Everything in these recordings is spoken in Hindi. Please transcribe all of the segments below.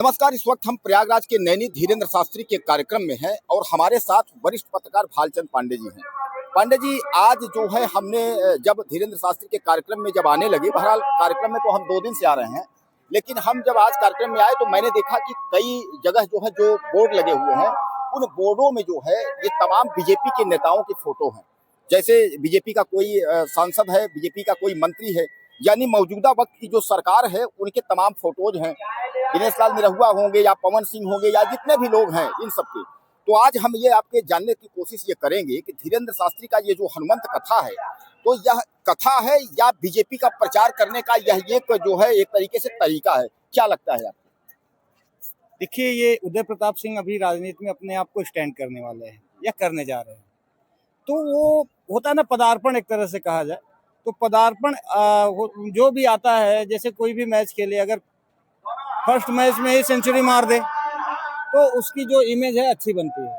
नमस्कार। इस वक्त हम प्रयागराज के नैनी धीरेन्द्र शास्त्री के कार्यक्रम में हैं और हमारे साथ वरिष्ठ पत्रकार भालचंद पांडे जी हैं। पांडे जी, आज जो है हमने जब धीरेन्द्र शास्त्री के कार्यक्रम में जब आने लगे, बहरहाल कार्यक्रम में तो हम 2 दिन से आ रहे हैं, लेकिन हम जब आज कार्यक्रम में आए तो मैंने देखा कि कई जगह जो है जो बोर्ड लगे हुए हैं, उन बोर्डों में जो है ये तमाम बीजेपी के नेताओं की फोटो हैं। जैसे बीजेपी का कोई सांसद है, बीजेपी का कोई मंत्री है, यानी मौजूदा वक्त की जो सरकार है उनके तमाम फोटोज हैं। दिनेश लाल निरहुआ होंगे या पवन सिंह होंगे या जितने भी लोग हैं इन सबके। तो आज हम ये आपके जानने की कोशिश ये करेंगे कि धीरेन्द्र शास्त्री का ये जो हनुमंत कथा है, तो यह कथा है या बीजेपी का प्रचार करने का यह एक जो है एक तरीके से तरीका है, क्या लगता है आपको? देखिए, ये उदय प्रताप सिंह अभी राजनीति में अपने आप को स्टैंड करने वाले हैं या करने जा रहे हैं। तो वो होता है ना, पदार्पण एक तरह से कहा जाए तो पदार्पण जो भी आता है, जैसे कोई भी मैच खेले, अगर फर्स्ट मैच में ही सेंचुरी मार दे तो उसकी जो इमेज है अच्छी बनती है।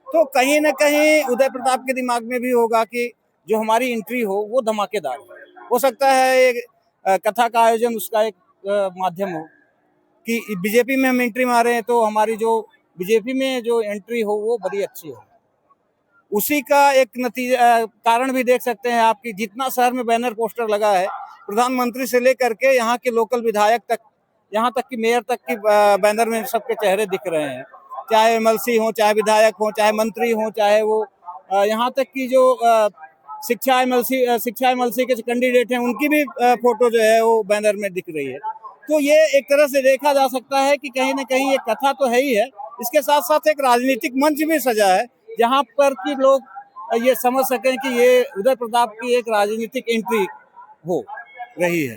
तो कहीं ना कहीं उदय प्रताप के दिमाग में भी होगा कि जो हमारी एंट्री हो वो धमाकेदार हो सकता है। एक कथा का आयोजन उसका एक माध्यम हो कि बीजेपी में हम एंट्री मारे तो हमारी जो बीजेपी में जो एंट्री हो वो बड़ी अच्छी हो। उसी का एक नतीजा कारण भी देख सकते हैं आप कि जितना शहर में बैनर पोस्टर लगा है, प्रधानमंत्री से लेकर के यहाँ के लोकल विधायक तक, यहाँ तक कि मेयर तक की बैनर में सबके चेहरे दिख रहे हैं। चाहे एमएलसी हो, चाहे विधायक हो, चाहे मंत्री हो, चाहे वो यहाँ तक कि जो शिक्षा एमएलसी के कैंडिडेट हैं उनकी भी फोटो जो है वो बैनर में दिख रही है। तो ये एक तरह से देखा जा सकता है कि कहीं ना कहीं ये कथा तो है ही है, इसके साथ साथ एक राजनीतिक मंच भी सजा है जहाँ पर कि लोग ये समझ सकें कि ये उदय प्रताप की एक राजनीतिक एंट्री हो रही है।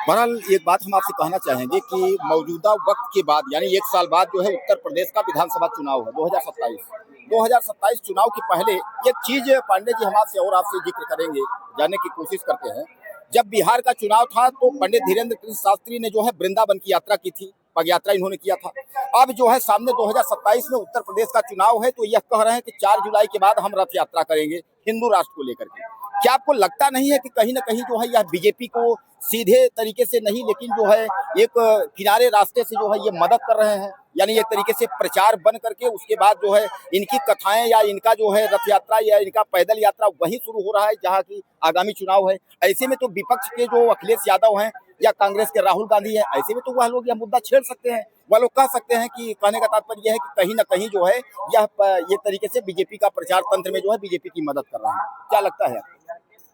बहरहाल एक बात हम आपसे कहना चाहेंगे कि मौजूदा वक्त के बाद यानी 1 साल बाद जो है उत्तर प्रदेश का विधानसभा चुनाव है 2027 चुनाव के पहले एक चीज पांडे जी हम आपसे जिक्र करेंगे, जानने की कोशिश करते हैं। जब बिहार का चुनाव था तो पंडित धीरेन्द्र कृष्ण शास्त्री ने जो है वृंदावन की यात्रा की थी, पग यात्रा इन्होंने किया था। अब जो है सामने 2027 में उत्तर प्रदेश का चुनाव है, तो यह कह रहे हैं कि 4 जुलाई के बाद हम रथ यात्रा करेंगे हिंदू राष्ट्र को लेकर के। क्या आपको लगता नहीं है कि कहीं ना कहीं जो है यह बीजेपी को सीधे तरीके से नहीं, लेकिन जो है एक किनारे रास्ते से जो है ये मदद कर रहे हैं, यानी एक तरीके से प्रचार बन करके उसके बाद जो है इनकी कथाएं या इनका जो है रथ यात्रा या इनका पैदल यात्रा वहीं शुरू हो रहा है जहां की आगामी चुनाव है। ऐसे में तो विपक्ष के जो अखिलेश यादव हैं या कांग्रेस के राहुल गांधी है, ऐसे में तो वह लोग यह मुद्दा छेड़ सकते हैं। वह लोग कह सकते हैं कि कहने का तात्पर्य यह है कि कहीं ना कहीं जो है ये तरीके से बीजेपी का प्रचार तंत्र में जो है बीजेपी की मदद कर रहा है। क्या लगता है?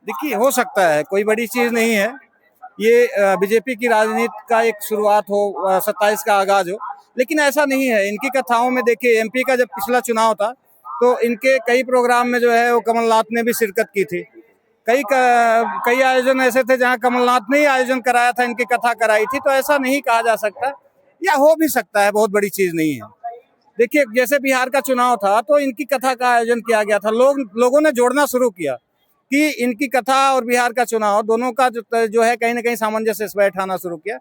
देखिए, हो सकता है, कोई बड़ी चीज नहीं है ये। बीजेपी की राजनीति का एक शुरुआत हो, 27 का आगाज हो, लेकिन ऐसा नहीं है। इनकी कथाओं में देखिए, एमपी का जब पिछला चुनाव था तो इनके कई प्रोग्राम में जो है वो कमलनाथ ने भी शिरकत की थी। कई आयोजन ऐसे थे जहां कमलनाथ ने ही आयोजन कराया था, इनकी कथा कराई थी। तो ऐसा नहीं कहा जा सकता, या हो भी सकता है, बहुत बड़ी चीज नहीं है। देखिए, जैसे बिहार का चुनाव था तो इनकी कथा का आयोजन किया गया था, लोगों ने जोड़ना शुरू किया कि इनकी कथा और बिहार का चुनाव दोनों का जो है कहीं ना कहीं सामंजस्य बैठाना शुरू किया।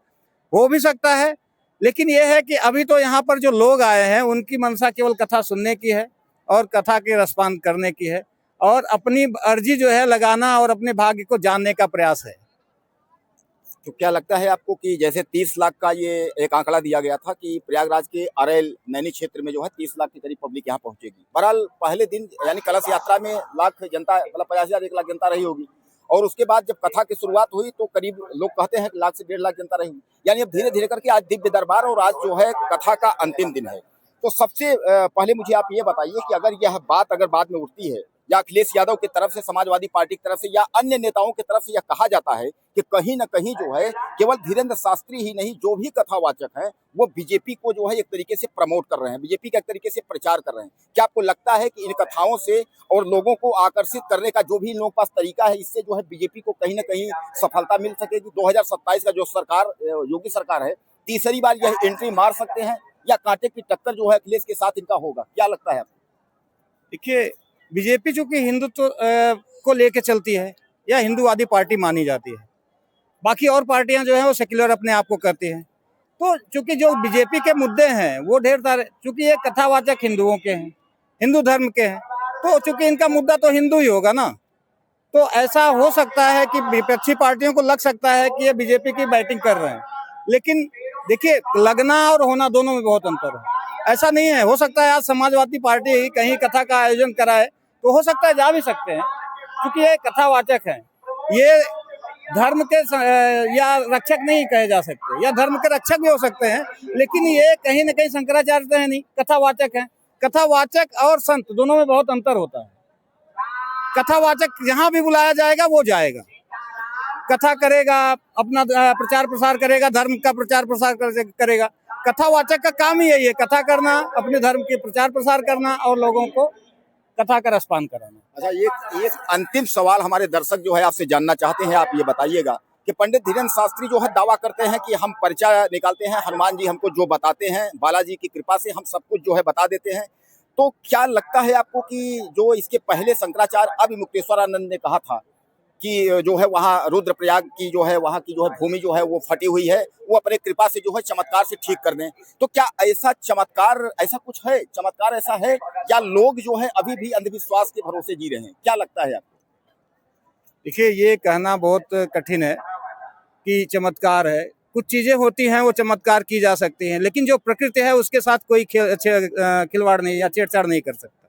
हो भी सकता है, लेकिन यह है कि अभी तो यहाँ पर जो लोग आए हैं उनकी मंशा केवल कथा सुनने की है और कथा के रसपान करने की है और अपनी अर्जी जो है लगाना और अपने भाग्य को जानने का प्रयास है। तो क्या लगता है आपको कि जैसे 30 लाख का ये एक आंकड़ा दिया गया था कि प्रयागराज के अरैल नैनी क्षेत्र में जो है 30 लाख के करीब पब्लिक यहाँ पहुंचेगी। बहरहाल पहले दिन यानी कलश यात्रा में लाख जनता, मतलब 50,000 1 लाख जनता रही होगी, और उसके बाद जब कथा की शुरुआत हुई तो करीब लोग कहते हैं कि 1 लाख से 1.5 लाख जनता रही हुई। यानी अब धीरे धीरे करके आज दिव्य दरबार और आज जो है कथा का अंतिम दिन है। तो सबसे पहले मुझे आप ये बताइए कि अगर यह बात अगर बाद में उठती है या अखिलेश यादव की तरफ से, समाजवादी पार्टी की तरफ से या अन्य नेताओं की तरफ से यह कहा जाता है कि कहीं ना कहीं जो है केवल धीरेन्द्र शास्त्री ही नहीं, जो भी कथावाचक हैं वो बीजेपी को जो है एक तरीके से प्रमोट कर रहे हैं, बीजेपी का एक तरीके से प्रचार कर रहे हैं। क्या आपको लगता है कि इन कथाओं से और लोगों को आकर्षित करने का जो भी इन लोगों के पास तरीका है, इससे जो है बीजेपी को कहीं ना कहीं सफलता मिल सकेगी? 2027 का जो सरकार, योगी सरकार है, तीसरी बार यह एंट्री मार सकते हैं या कांटे की टक्कर जो है अखिलेश के साथ इनका होगा? क्या लगता है आपको? देखिए, बीजेपी चूंकि हिंदुत्व को लेके चलती है या हिंदूवादी पार्टी मानी जाती है, बाकी और पार्टियां जो है वो सेक्युलर अपने आप को करती हैं। तो चूंकि जो बीजेपी के मुद्दे हैं वो ढेर सारे, चूंकि ये कथावाचक हिंदुओं के हैं, हिंदू धर्म के हैं, तो चूंकि इनका मुद्दा तो हिंदू ही होगा ना। तो ऐसा हो सकता है कि विपक्षी पार्टियों को लग सकता है कि ये बीजेपी की बैटिंग कर रहे हैं, लेकिन देखिए, लगना और होना दोनों में बहुत अंतर है। ऐसा नहीं है, हो सकता है आज समाजवादी पार्टी कहीं कथा का आयोजन कराए तो हो सकता है जा भी सकते हैं, क्योंकि ये कथावाचक है। ये धर्म के या रक्षक नहीं कहे जा सकते, या धर्म के रक्षक भी हो सकते हैं, लेकिन ये कहीं न कहीं शंकराचार्य तो है नहीं, कथावाचक है। कथावाचक और संत दोनों में बहुत अंतर होता है। कथावाचक जहां भी बुलाया जाएगा वो जाएगा, कथा करेगा, अपना प्रचार प्रसार करेगा, धर्म का प्रचार प्रसार करेगा। कथावाचक का काम ही यही है, कथा करना, अपने धर्म के प्रचार प्रसार करना और लोगों को कथा का रसपान कराना। अच्छा, एक अंतिम सवाल हमारे दर्शक जो है आपसे जानना चाहते हैं, आप ये बताइएगा कि पंडित धीरेन्द्र शास्त्री जो है दावा करते हैं कि हम पर्चा निकालते हैं, हनुमान जी हमको जो बताते हैं, बालाजी की कृपा से हम सब कुछ जो है बता देते हैं। तो क्या लगता है आपको कि जो इसके पहले शंकराचार्य अभी मुक्तेश्वरानंद ने कहा था कि जो है वहाँ रुद्रप्रयाग की जो है वहाँ की जो है भूमि जो है वो फटी हुई है, वो अपने कृपा से जो है चमत्कार से ठीक कर दें, तो क्या ऐसा चमत्कार, ऐसा कुछ है, चमत्कार ऐसा है, या लोग जो है अभी भी अंधविश्वास के भरोसे जी रहे हैं? क्या लगता है आपको? देखिए, ये कहना बहुत कठिन है कि चमत्कार है। कुछ चीजें होती हैं वो चमत्कार की जा सकती हैं, लेकिन जो प्रकृति है उसके साथ कोई खिलवाड़ नहीं या छेड़छाड़ नहीं कर सकता।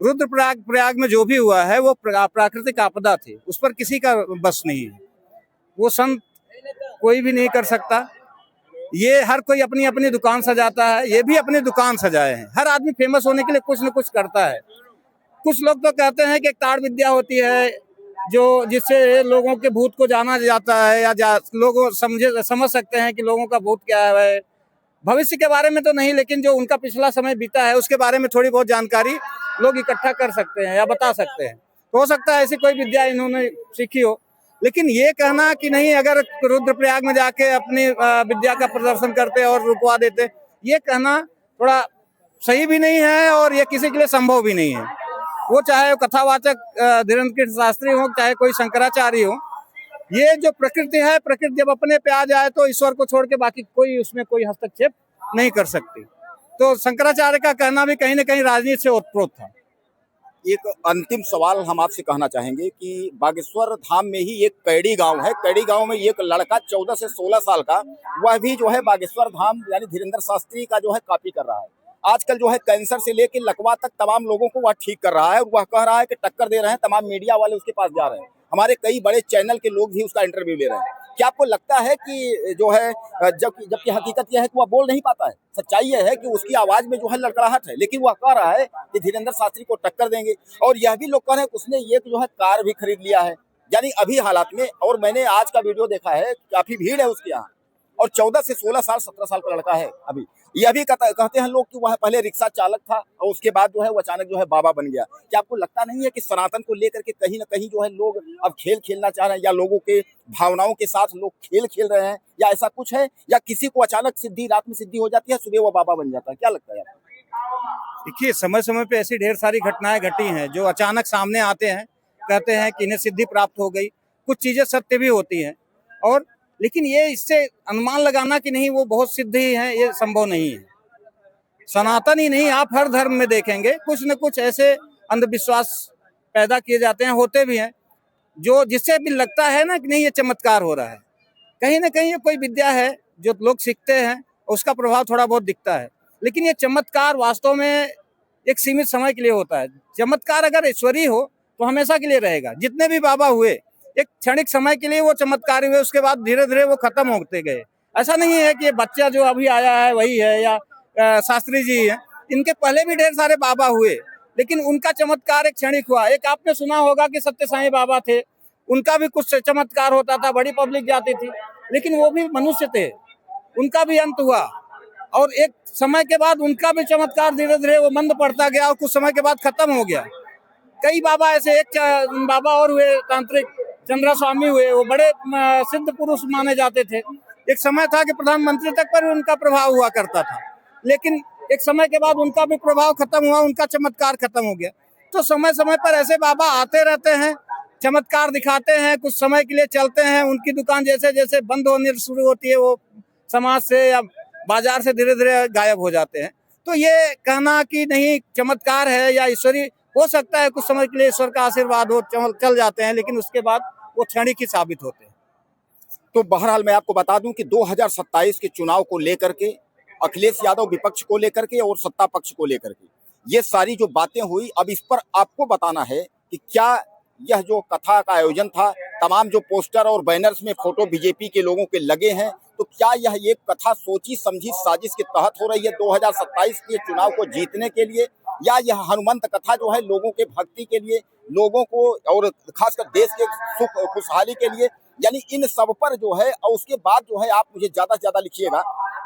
प्रयाग में जो भी हुआ है वो प्राकृतिक आपदा थी, उस पर किसी का बस नहीं है। वो संत कोई भी नहीं कर सकता। ये हर कोई अपनी अपनी दुकान सजाता है, ये भी अपनी दुकान सजाए हैं। हर आदमी फेमस होने के लिए कुछ न कुछ करता है। कुछ लोग तो कहते हैं कि एक ताड़ विद्या होती है जो जिससे लोगों के भूत को जाना जाता है, या लोग समझ सकते हैं कि लोगों का भूत क्या है। भविष्य के बारे में तो नहीं, लेकिन जो उनका पिछला समय बीता है उसके बारे में थोड़ी बहुत जानकारी लोग इकट्ठा कर सकते हैं या बता सकते हैं। तो हो सकता है ऐसी कोई विद्या इन्होंने सीखी हो, लेकिन ये कहना कि नहीं, अगर रुद्रप्रयाग में जाके अपनी विद्या का प्रदर्शन करते और रुकवा देते, ये कहना थोड़ा सही भी नहीं है और ये किसी के लिए संभव भी नहीं है। वो चाहे कथावाचक धीरेन्द्र शास्त्री हो, चाहे कोई शंकराचार्य हो, ये जो प्रकृति है, प्रकृति जब अपने पे आ जाए तो ईश्वर को छोड़ के बाकी कोई उसमें कोई हस्तक्षेप नहीं कर सकती। तो शंकराचार्य का कहना भी कहीं न कहीं राजनीति से ओतप्रोत था। एक अंतिम सवाल हम आपसे कहना चाहेंगे कि बागेश्वर धाम में ही एक कैडी गांव है, कैडी गांव में एक लड़का 14 से 16 साल का, वह भी जो है बागेश्वर धाम यानी धीरेन्द्र शास्त्री का जो है कॉपी कर रहा है। आजकल जो है कैंसर से लेकर लकवा तक तमाम लोगों को वह ठीक कर रहा है, और वह कह रहा है कि टक्कर दे रहे हैं, तमाम मीडिया वाले उसके पास जा रहे हैं, हमारे कई बड़े चैनल के लोग भी उसका इंटरव्यू ले रहे हैं। क्या आपको लगता है कि जो है जबकि हकीकत यह है कि वह बोल नहीं पाता है, सच्चाई यह है कि उसकी आवाज में जो है लड़खड़ाहट है, लेकिन वह कह रहा है कि धीरेन्द्र शास्त्री को टक्कर देंगे। और यह भी लोग कह रहे हैं उसने ये जो है कार भी खरीद लिया है, यानी अभी हालात में। और मैंने आज का वीडियो देखा है, काफी भीड़ है उसके यहाँ, और 14 से 16 साल 17 साल का लड़का है अभी। यह भी कहते हैं लोग कि वह पहले रिक्शा चालक था और उसके बाद जो है वो अचानक जो है बाबा बन गया। क्या आपको लगता नहीं है कि सनातन को लेकर के कहीं ना कहीं जो है लोग अब खेल खेलना चाह रहे हैं, या लोगों के भावनाओं के साथ लोग खेल खेल रहे हैं, या ऐसा कुछ है, या किसी को अचानक सिद्धि, रात में सिद्धि हो जाती है, सुबह वो बाबा बन जाता है? क्या लगता है आपको? देखिए, समय समय पे ऐसी ढेर सारी घटनाएं घटी हैं जो अचानक सामने आते हैं, कहते हैं कि इन्हें सिद्धि प्राप्त हो गई। कुछ चीजें सत्य भी होती हैं, और लेकिन ये इससे अनुमान लगाना कि नहीं वो बहुत सिद्ध ही है, ये संभव नहीं है। सनातन ही नहीं, आप हर धर्म में देखेंगे कुछ न कुछ ऐसे अंधविश्वास पैदा किए जाते हैं, होते भी हैं, जो जिससे भी लगता है ना कि नहीं ये चमत्कार हो रहा है। कहीं ना कहीं ये कोई विद्या है जो लोग सीखते हैं, उसका प्रभाव थोड़ा बहुत दिखता है, लेकिन ये चमत्कार वास्तव में एक सीमित समय के लिए होता है। चमत्कार अगर ईश्वरीय हो तो हमेशा के लिए रहेगा। जितने भी बाबा हुए एक क्षणिक समय के लिए वो चमत्कार हुए, उसके बाद धीरे धीरे वो खत्म होते गए। ऐसा नहीं है कि ये बच्चा जो अभी आया है वही है, या शास्त्री जी हैं, इनके पहले भी ढेर सारे बाबा हुए, लेकिन उनका चमत्कार एक क्षणिक हुआ। एक आपने सुना होगा कि सत्य साईं बाबा थे, उनका भी कुछ चमत्कार होता था, बड़ी पब्लिक जाती थी, लेकिन वो भी मनुष्य थे, उनका भी अंत हुआ। और एक समय के बाद उनका भी चमत्कार धीरे धीरे वो मंद पड़ता गया और कुछ समय के बाद खत्म हो गया। कई बाबा ऐसे, एक बाबा और हुए तांत्रिक, चंद्रा स्वामी हुए, वो बड़े सिद्ध पुरुष माने जाते थे। एक समय था कि प्रधानमंत्री तक पर उनका प्रभाव हुआ करता था, लेकिन एक समय के बाद उनका भी प्रभाव खत्म हुआ, उनका चमत्कार खत्म हो गया। तो समय समय पर ऐसे बाबा आते रहते हैं, चमत्कार दिखाते हैं, कुछ समय के लिए चलते हैं, उनकी दुकान जैसे जैसे बंद होने शुरू होती है वो समाज से या बाजार से धीरे धीरे गायब हो जाते हैं। तो ये कहना कि नहीं चमत्कार है या ईश्वरी, हो सकता है कुछ समय के लिए ईश्वर का आशीर्वाद हो, चल जाते हैं, लेकिन उसके बाद वो क्षणिक ही साबित होते हैं। तो बहरहाल मैं आपको बता दूं कि 2027 के चुनाव को लेकर के अखिलेश यादव विपक्ष को लेकर के और सत्ता पक्ष को लेकर के ये सारी जो बातें हुई, अब इस पर आपको बताना है कि क्या यह जो कथा का आयोजन था, तमाम जो पोस्टर और बैनर्स में फोटो बीजेपी के लोगों के लगे हैं, तो क्या यह एक कथा सोची समझी साजिश के तहत हो रही है 2027 के चुनाव को जीतने के लिए, या यह हनुमंत कथा जो है लोगों के भक्ति के लिए, लोगों को और खासकर देश के सुख खुशहाली के लिए, यानी इन सब पर जो है। और उसके बाद जो है आप मुझे ज्यादा से ज्यादा लिखिएगा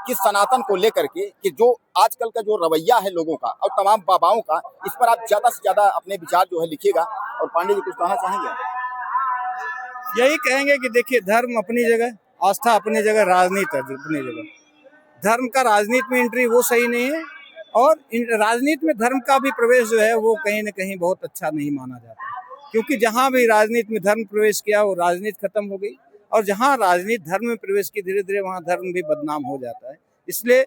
कि सनातन को लेकर के कि जो आजकल का जो रवैया है लोगों का और तमाम बाबाओं का, इस पर आप ज्यादा से ज्यादा अपने विचार जो है लिखिएगा। और पांडे जी कुछ कहना चाहेंगे? यही कहेंगे कि देखिए, धर्म अपनी जगह, आस्था अपनी जगह, राजनीति अपनी जगह। धर्म का राजनीति में एंट्री वो सही नहीं है, और राजनीति में धर्म का भी प्रवेश जो है वो कहीं न कहीं बहुत अच्छा नहीं माना जाता, क्योंकि जहां भी राजनीति में धर्म प्रवेश किया वो राजनीति खत्म हो गई, और जहां राजनीति धर्म में प्रवेश की धीरे धीरे वहां धर्म भी बदनाम हो जाता है। इसलिए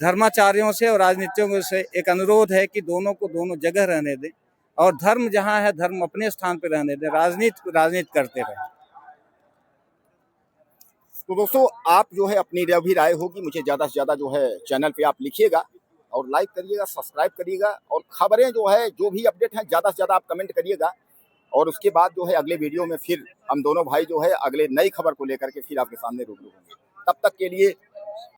धर्माचार्यों से और राजनीतियों से एक अनुरोध है कि दोनों को दोनों जगह रहने दें, और धर्म जहां है धर्म अपने स्थान पर रहने दें, राजनीति करते रहें। तो दोस्तों, आप जो है अपनी जो भी राय होगी मुझे ज्यादा से ज्यादा जो है चैनल पे आप लिखिएगा और लाइक करिएगा, सब्सक्राइब करिएगा, और खबरें जो है जो भी अपडेट हैं ज्यादा से ज्यादा आप कमेंट करिएगा। और उसके बाद जो है अगले वीडियो में फिर हम दोनों भाई जो है अगले नई खबर को लेकर के फिर आपके सामने रूबरू होंगे। तब तक के लिए